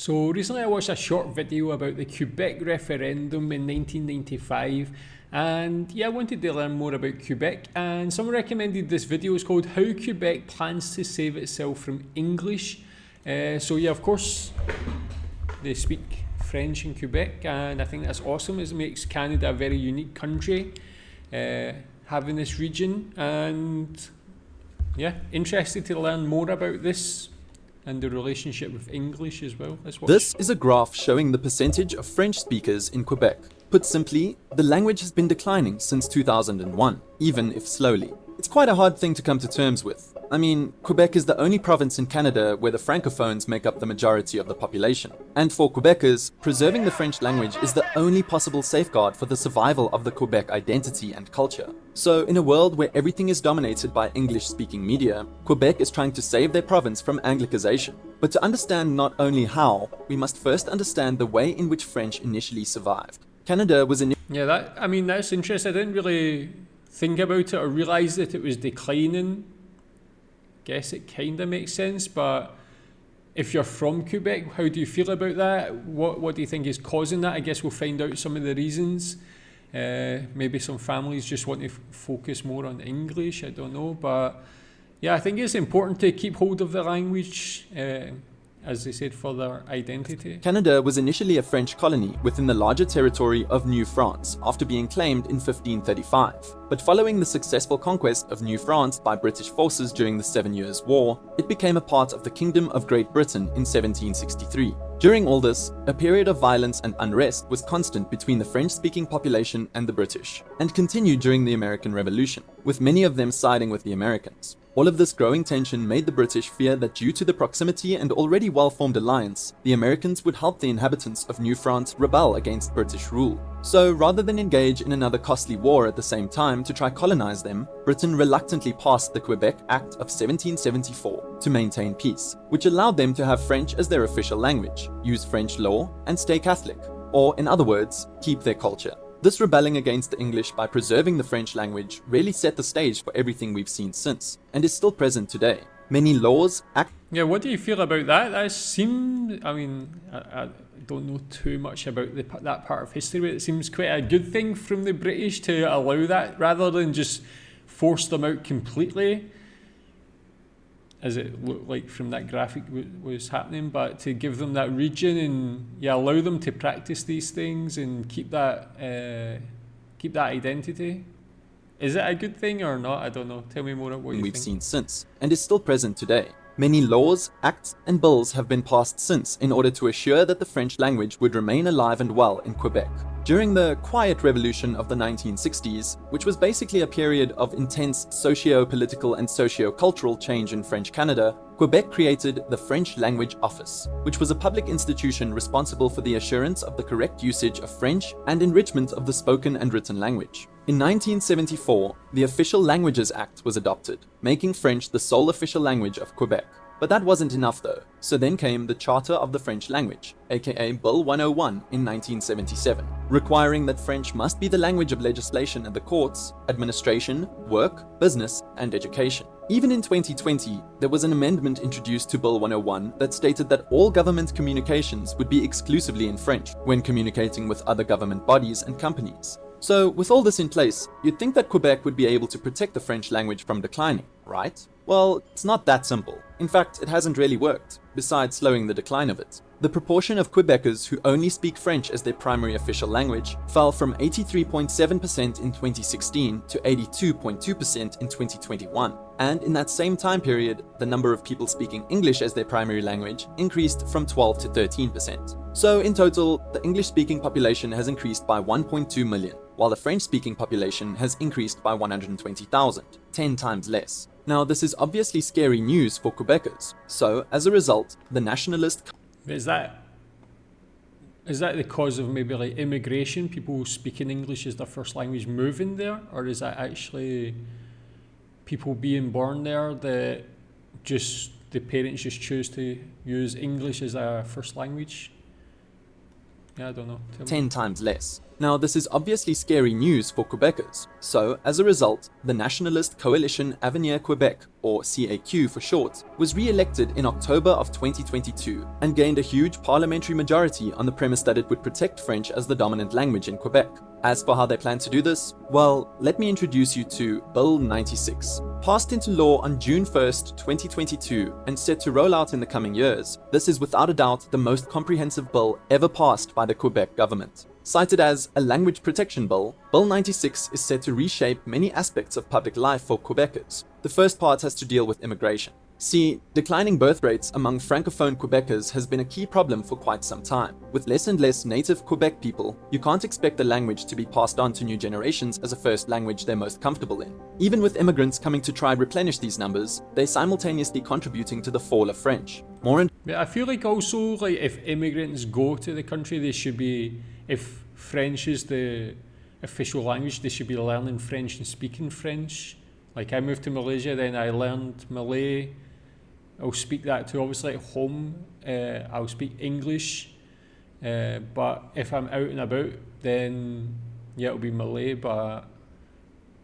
So recently I watched a short video about the Quebec referendum in 1995, and yeah, I wanted to learn more about Quebec, and someone recommended this video. It's called How Quebec Plans to Save Itself from English. So yeah, of course they speak French in Quebec, and I think that's awesome. It makes Canada a very unique country, having this region, and yeah, interested to learn more about this and the relationship with English as well. This is a graph showing the percentage of French speakers in Quebec. Put simply, the language has been declining since 2001, even if slowly. It's quite a hard thing to come to terms with. I mean, Quebec is the only province in Canada where the francophones make up the majority of the population. And for Quebecers, preserving the French language is the only possible safeguard for the survival of the Quebec identity and culture. So in a world where everything is dominated by English-speaking media, Quebec is trying to save their province from Anglicization. But to understand not only how, we must first understand the way in which French initially survived. Canada was Yeah, that's interesting. I didn't really think about it or realise that it was declining. Guess it kind of makes sense, but if you're from Quebec, how do you feel about that? What do you think is causing that? I guess we'll find out some of the reasons. Maybe some families just want to focus more on English, I don't know, but yeah, I think it's important to keep hold of the language, as they said, for their identity. Canada was initially a French colony within the larger territory of New France after being claimed in 1535. But following the successful conquest of New France by British forces during the 7 Years' War, it became a part of the Kingdom of Great Britain in 1763. During all this, a period of violence and unrest was constant between the French-speaking population and the British, and continued during the American Revolution, with many of them siding with the Americans. All of this growing tension made the British fear that due to the proximity and already well-formed alliance, the Americans would help the inhabitants of New France rebel against British rule. So rather than engage in another costly war at the same time to try colonize them, Britain reluctantly passed the Quebec Act of 1774 to maintain peace, which allowed them to have French as their official language, use French law, and stay Catholic, or in other words, keep their culture. This rebelling against the English by preserving the French language really set the stage for everything we've seen since, and is still present today. Many laws, Yeah, what do you feel about that? That seems, I don't know too much about that part of history, but it seems quite a good thing from the British to allow that, rather than just force them out completely, as it looked like from that graphic was happening, but to give them that region and allow them to practice these things and keep that identity. Is it a good thing or not? I don't know. Tell me more about what you think. We've seen since, and is still present today. Many laws, acts, and bills have been passed since in order to assure that the French language would remain alive and well in Quebec. During the Quiet Revolution of the 1960s, which was basically a period of intense socio-political and socio-cultural change in French Canada, Quebec created the French Language Office, which was a public institution responsible for the assurance of the correct usage of French and enrichment of the spoken and written language. In 1974, the Official Languages Act was adopted, making French the sole official language of Quebec. But that wasn't enough though, so then came the Charter of the French Language, aka Bill 101 in 1977, requiring that French must be the language of legislation in the courts, administration, work, business, and education. Even in 2020, there was an amendment introduced to Bill 101 that stated that all government communications would be exclusively in French when communicating with other government bodies and companies. So, with all this in place, you'd think that Quebec would be able to protect the French language from declining, right? Well, it's not that simple. In fact, it hasn't really worked, besides slowing the decline of it. The proportion of Quebecers who only speak French as their primary official language fell from 83.7% in 2016 to 82.2% in 2021. And in that same time period, the number of people speaking English as their primary language increased from 12 to 13%. So in total, the English-speaking population has increased by 1.2 million, while the French-speaking population has increased by 120,000, 10 times less. Now, this is obviously scary news for Quebecers. So, as a result, the nationalist... Is that the cause of maybe like immigration, people speaking English as their first language moving there? Or is that actually people being born there that just the parents just choose to use English as a first language? Yeah, I don't know. 10 times less. Now, this is obviously scary news for Quebecers. So, as a result, the nationalist coalition Avenir Quebec, or CAQ for short, was re-elected in October of 2022 and gained a huge parliamentary majority on the premise that it would protect French as the dominant language in Quebec. As for how they plan to do this, well, let me introduce you to Bill 96. Passed into law on June 1st, 2022 and set to roll out in the coming years, this is without a doubt the most comprehensive bill ever passed by the Quebec government. Cited as a language protection bill, Bill 96 is set to reshape many aspects of public life for Quebecers. The first part has to deal with immigration. See, declining birth rates among francophone Quebecers has been a key problem for quite some time. With less and less native Quebec people, you can't expect the language to be passed on to new generations as a first language they're most comfortable in. Even with immigrants coming to try replenish these numbers, they're simultaneously contributing to the fall of French. I feel like also, like, if immigrants go to the country, they should be, if French is the official language, they should be learning French and speaking French. Like, I moved to Malaysia, then I learned Malay. I'll speak that too. Obviously at home, I'll speak English, but if I'm out and about, then yeah, it'll be Malay. But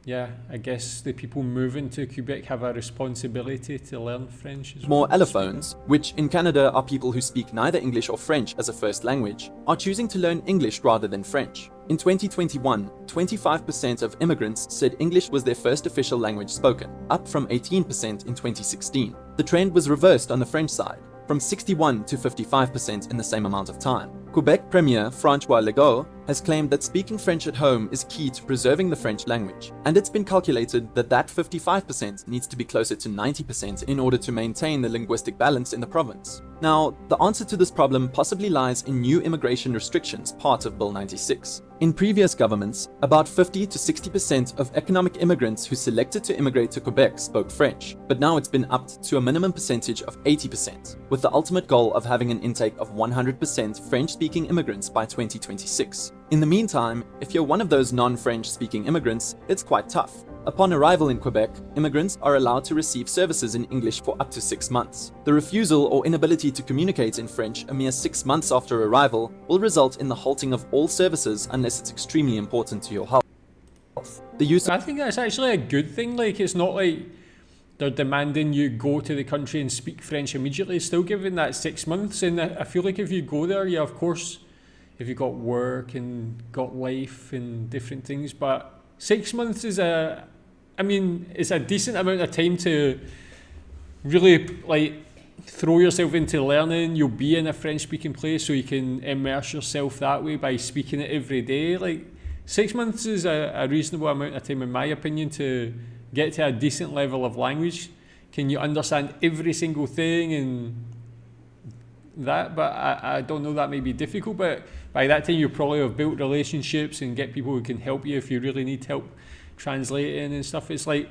yeah, I guess the people moving to Quebec have a responsibility to learn French as well. More allophones, which in Canada are people who speak neither English or French as a first language, are choosing to learn English rather than French. In 2021, 25% of immigrants said English was their first official language spoken, up from 18% in 2016. The trend was reversed on the French side, from 61 to 55% in the same amount of time. Quebec Premier François Legault has claimed that speaking French at home is key to preserving the French language, and it's been calculated that that 55% needs to be closer to 90% in order to maintain the linguistic balance in the province. Now, the answer to this problem possibly lies in new immigration restrictions, part of Bill 96. In previous governments, about 50 to 60% of economic immigrants who selected to immigrate to Quebec spoke French, but now it's been upped to a minimum percentage of 80%, with the ultimate goal of having an intake of 100% French-speaking immigrants by 2026. In the meantime, if you're one of those non-French speaking immigrants, it's quite tough. Upon arrival in Quebec, immigrants are allowed to receive services in English for up to 6 months. The refusal or inability to communicate in French a mere 6 months after arrival will result in the halting of all services unless it's extremely important to your health. I think that's actually a good thing. Like, it's not like they're demanding you go to the country and speak French immediately. It's still giving that 6 months, and I feel like if you go there, yeah, of course, if you've got work and got life and different things, but 6 months is it's a decent amount of time to really, like, throw yourself into learning. You'll be in a French-speaking place, so you can immerse yourself that way by speaking it every day. Like, 6 months is a reasonable amount of time, in my opinion, to get to a decent level of language. Can you understand every single thing and that? But I don't know, that may be difficult, but by that time you probably have built relationships and get people who can help you if you really need help translating and stuff. It's like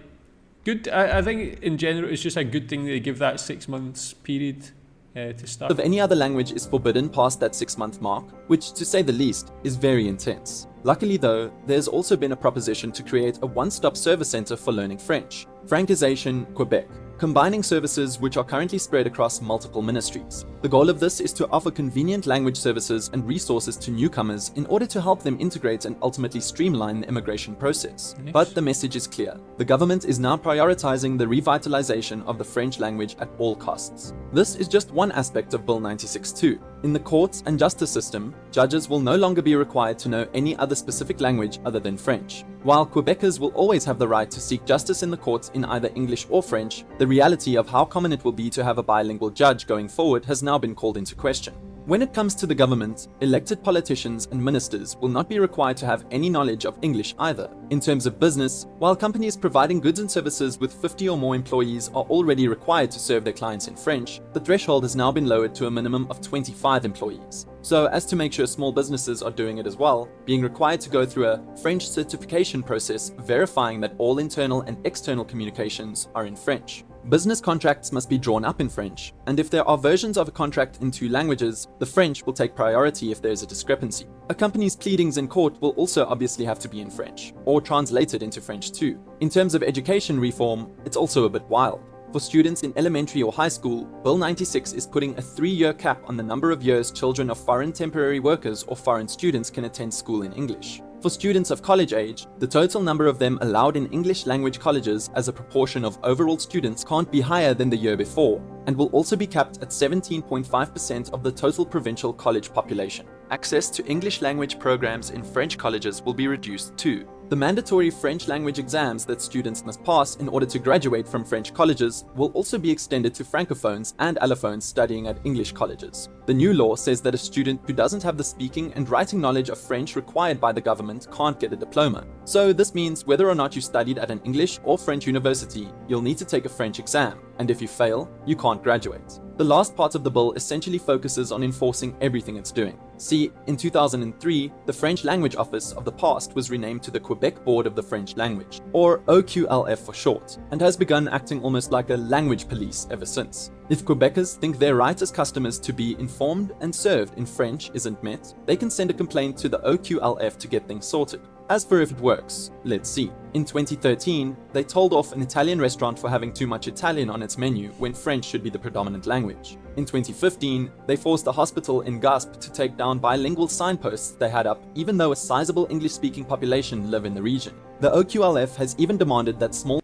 good. I think in general it's just a good thing that they give that 6 months period to start. Of any other language is forbidden past that 6 month mark, which to say the least is very intense. Luckily though, there's also been a proposition to create a one-stop service center for learning French, Francization Quebec, combining services which are currently spread across multiple ministries. The goal of this is to offer convenient language services and resources to newcomers in order to help them integrate and ultimately streamline the immigration process. Nice. But the message is clear. The government is now prioritizing the revitalization of the French language at all costs. This is just one aspect of Bill 96 too. In the courts and justice system, judges will no longer be required to know any other specific language other than French. While Quebecers will always have the right to seek justice in the courts in either English or French, the reality of how common it will be to have a bilingual judge going forward has now been called into question. When it comes to the government, elected politicians and ministers will not be required to have any knowledge of English either. In terms of business, while companies providing goods and services with 50 or more employees are already required to serve their clients in French, the threshold has now been lowered to a minimum of 25 employees. So as to make sure small businesses are doing it as well, being required to go through a French certification process verifying that all internal and external communications are in French. Business contracts must be drawn up in French, and if there are versions of a contract in 2 languages, the French will take priority if there is a discrepancy. A company's pleadings in court will also obviously have to be in French, or translated into French too. In terms of education reform, it's also a bit wild. For students in elementary or high school, Bill 96 is putting a 3-year cap on the number of years children of foreign temporary workers or foreign students can attend school in English. For students of college age, the total number of them allowed in English language colleges as a proportion of overall students can't be higher than the year before, and will also be capped at 17.5% of the total provincial college population. Access to English language programs in French colleges will be reduced too. The mandatory French language exams that students must pass in order to graduate from French colleges will also be extended to francophones and allophones studying at English colleges. The new law says that a student who doesn't have the speaking and writing knowledge of French required by the government can't get a diploma. So this means whether or not you studied at an English or French university, you'll need to take a French exam, and if you fail, you can't graduate. The last part of the bill essentially focuses on enforcing everything it's doing. See, in 2003, the French Language Office of the past was renamed to the Quebec Board of the French Language, or OQLF for short, and has begun acting almost like a language police ever since. If Quebecers think their right as customers to be informed and served in French isn't met, they can send a complaint to the OQLF to get things sorted. As for if it works, let's see. In 2013, they told off an Italian restaurant for having too much Italian on its menu when French should be the predominant language. In 2015, they forced a hospital in Gasp to take down bilingual signposts they had up, even though a sizable English-speaking population live in the region. The OQLF has even demanded that small...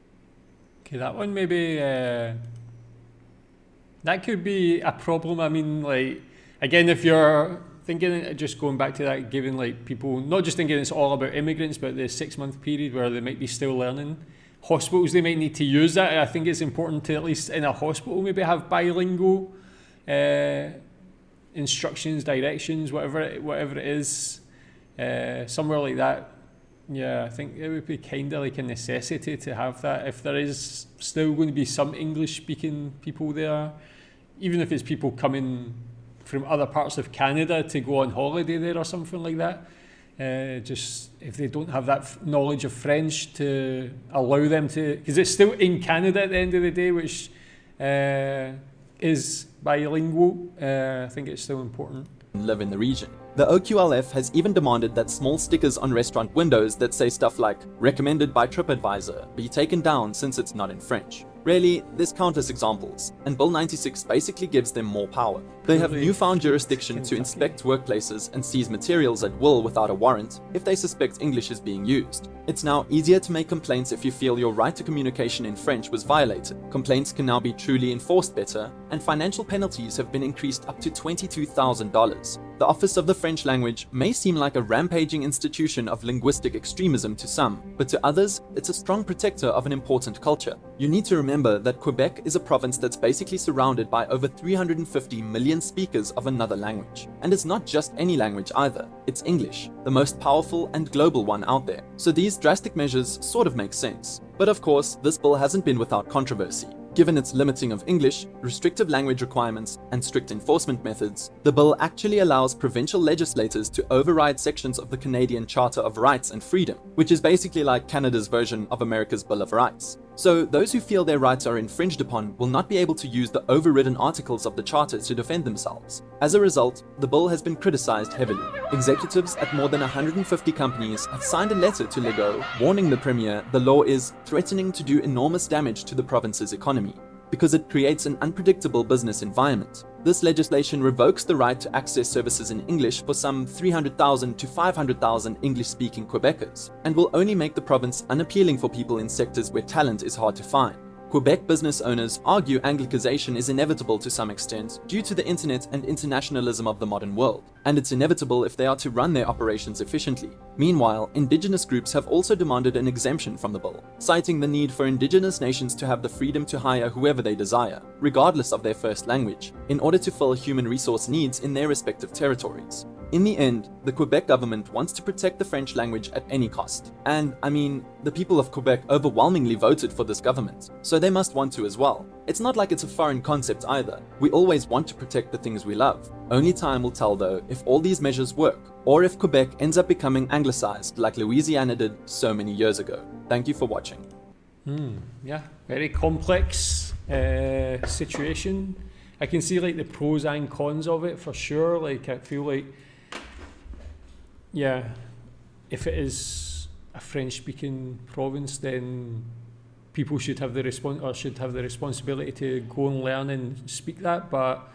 Okay, that one maybe... that could be a problem. I mean, like, again, if you're thinking, just going back to that, giving like people, not just thinking it's all about immigrants, but the 6-month period where they might be still learning, hospitals, they might need to use that. I think it's important to, at least in a hospital, maybe have bilingual instructions, directions, whatever it is, somewhere like that. Yeah, I think it would be kind of like a necessity to have that if there is still going to be some English speaking people there, even if it's people coming from other parts of Canada to go on holiday there or something like that. Just if they don't have that knowledge of French, to allow them to, because it's still in Canada at the end of the day, which is bilingual. I think it's still important. Live in the region. The OQLF has even demanded that small stickers on restaurant windows that say stuff like "recommended by TripAdvisor" be taken down since it's not in French. Really, there's countless examples, and Bill 96 basically gives them more power. They have newfound jurisdiction to inspect workplaces and seize materials at will without a warrant if they suspect English is being used. It's now easier to make complaints if you feel your right to communication in French was violated. Complaints can now be truly enforced better, and financial penalties have been increased up to $22,000. The Office of the French Language may seem like a rampaging institution of linguistic extremism to some, but to others, it's a strong protector of an important culture. You need to remember that Quebec is a province that's basically surrounded by over 350 million speakers of another language. And it's not just any language either, it's English, the most powerful and global one out there. So these drastic measures sort of make sense. But of course, this bill hasn't been without controversy. Given its limiting of English, restrictive language requirements, and strict enforcement methods, the bill actually allows provincial legislators to override sections of the Canadian Charter of Rights and Freedom, which is basically like Canada's version of America's Bill of Rights. So those who feel their rights are infringed upon will not be able to use the overridden articles of the Charter to defend themselves. As a result, the bill has been criticized heavily. Executives at more than 150 companies have signed a letter to Legault warning the Premier the law is threatening to do enormous damage to the province's economy, because it creates an unpredictable business environment. This legislation revokes the right to access services in English for some 300,000 to 500,000 English-speaking Quebecers, and will only make the province unappealing for people in sectors where talent is hard to find. Quebec business owners argue Anglicization is inevitable to some extent due to the internet and internationalism of the modern world, and it's inevitable if they are to run their operations efficiently. Meanwhile, Indigenous groups have also demanded an exemption from the bill, citing the need for Indigenous nations to have the freedom to hire whoever they desire, regardless of their first language, in order to fill human resource needs in their respective territories. In the end, the Quebec government wants to protect the French language at any cost. And, I mean, the people of Quebec overwhelmingly voted for this government, so they must want to as well. It's not like it's a foreign concept either. We always want to protect the things we love. Only time will tell though if all these measures work, or if Quebec ends up becoming anglicized like Louisiana did so many years ago. Thank you for watching. Yeah, very complex situation. I can see like the pros and cons of it for sure. Like I feel like, yeah, if it is a French-speaking province, then people should have the responsibility to go and learn and speak that. But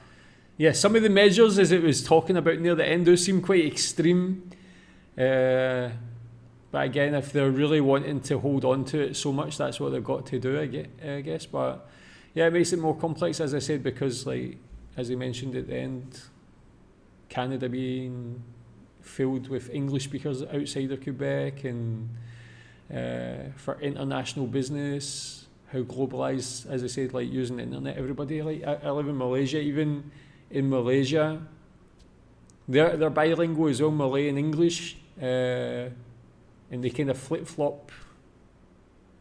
yeah, some of the measures, as it was talking about near the end, those seem quite extreme. But again, if they're really wanting to hold on to it so much, that's what they've got to do, I guess. But yeah, it makes it more complex, as I said, because, like, as I mentioned at the end, Canada being filled with English speakers outside of Quebec, and for international business, how globalized, as I said, like using the internet, everybody, like I live in Malaysia. Even in Malaysia, they're bilingual as well, Malay and English, and they kind of flip flop.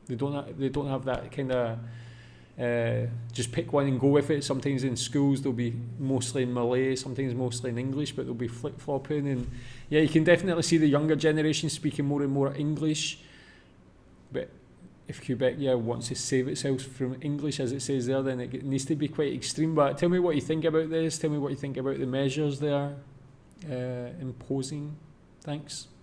They don't have that kind of just pick one and go with it. Sometimes in schools they'll be mostly in Malay, sometimes mostly in English, but they'll be flip flopping. And yeah, you can definitely see the younger generation speaking more and more English. But if Quebec, wants to save itself from English, as it says there, then it needs to be quite extreme. But tell me what you think about this. Tell me what you think about the measures they're imposing. Thanks.